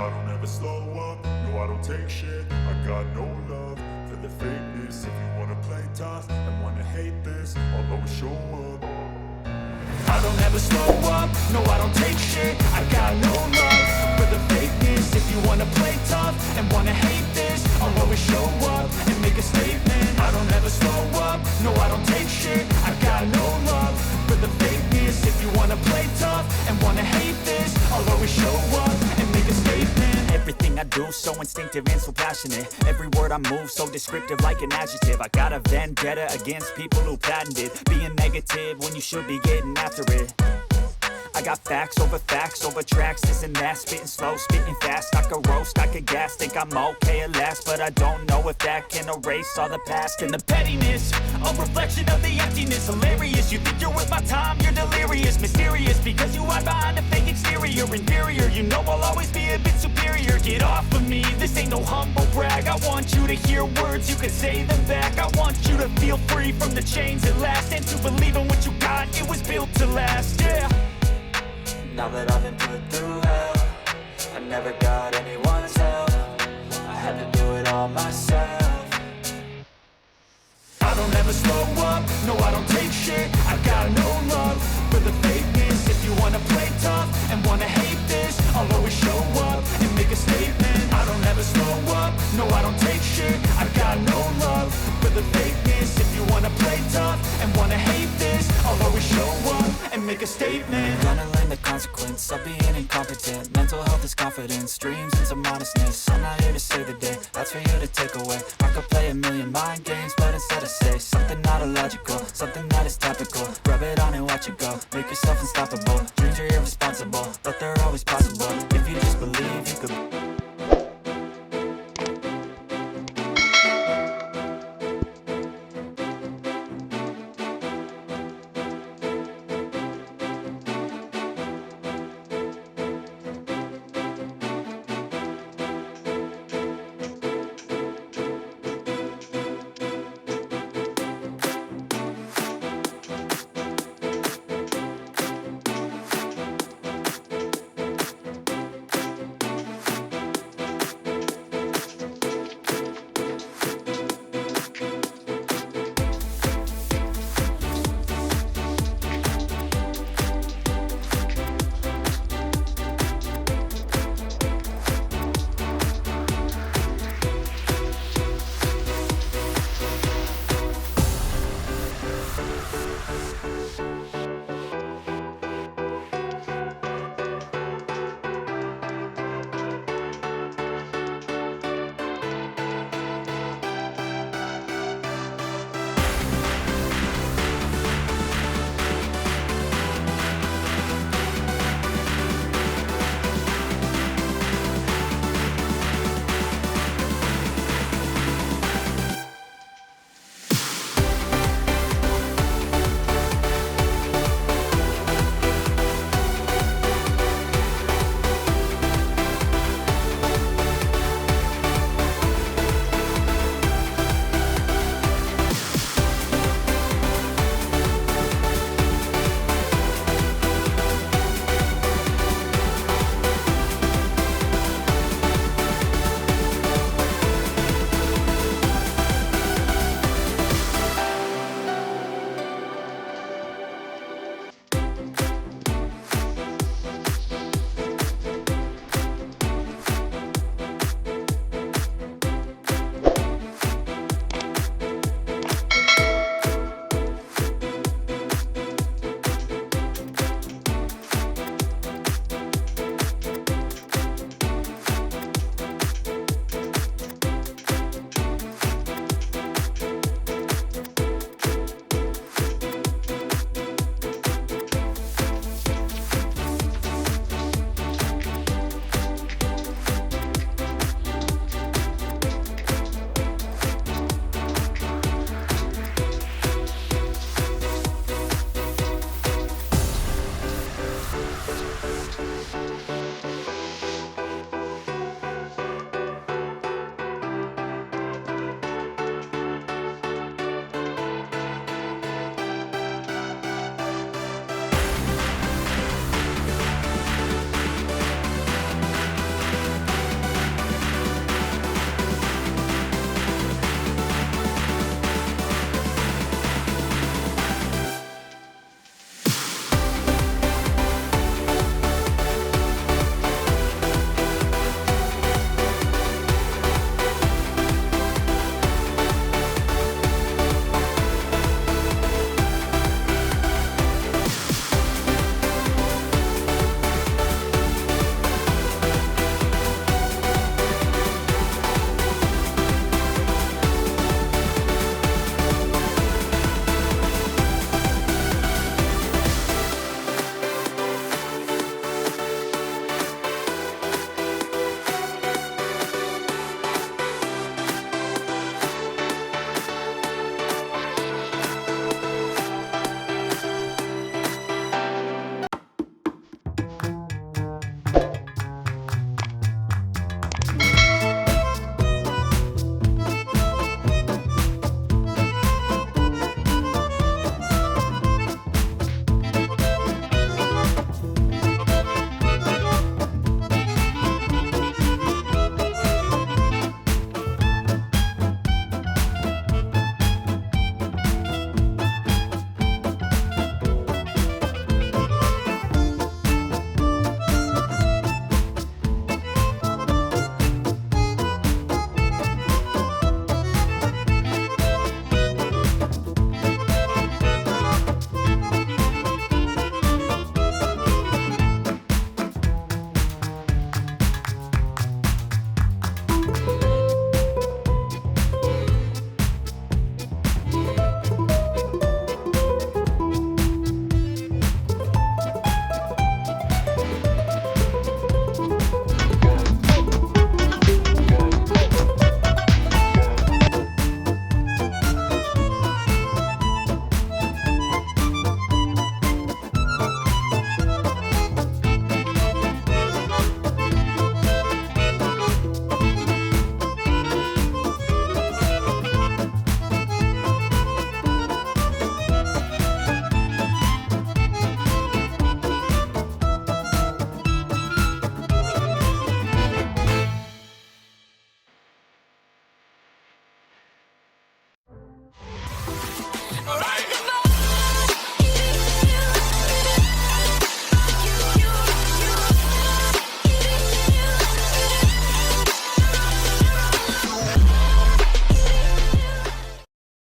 I don't ever slow up, no I don't take shit. I got no love for the fakeness. If you wanna play tough and wanna hate this, I'll always show up. I don't ever slow up, no I don't take shit. I got no love for the fakeness. If you wanna play tough and wanna hate this, I'll always show up and make a statement. I don't ever slow up, no I don't take shit. I got no love for the fakeness. If you wanna play tough and wanna hate this, I'll always show up and make a statement. Everything I do so instinctive and so passionate. Every word I move so descriptive like an adjective. I got a vendetta against people who patented being negative when you should be getting after it. I got facts over tracks, this and that. Spitting slow, spitting fast, I could roast, I could gas. Think I'm okay at last, but I don't know if that can erase all the past. And the pettiness, a reflection of the emptiness. Hilarious, you think you're worth my time, you're delirious. Mysterious, because you hide behind a fake exterior. Inferior, you know I'll always be a bit superior. Get off of me, this ain't no humble brag. I want you to hear words, you can say them back. I want you to feel free from the chains at last, and to believe in what you got, it was built to last, yeah. Now that I've been put through hell, I never got anyone's help. I had to do it all myself. I don't ever slow up, no I don't take shit. I got no love for the fakeness. If you wanna play tough and wanna hate this, I'll always show up and make a statement. I don't ever slow up, no I don't take shit. I got no love for the fakeness. If you wanna play tough and wanna hate this, I'll always show up and make a statement. Gonna learn the consequence of being incompetent. Mental health is confidence, dreams and some honestness. I'm not here to save the day, that's for you to take away. I could play a million mind games, but instead I say something not illogical, something that is topical. Rub it on and watch it go, make yourself unstoppable. Dreams are irresponsible, but they're always possible. If you just believe, you could.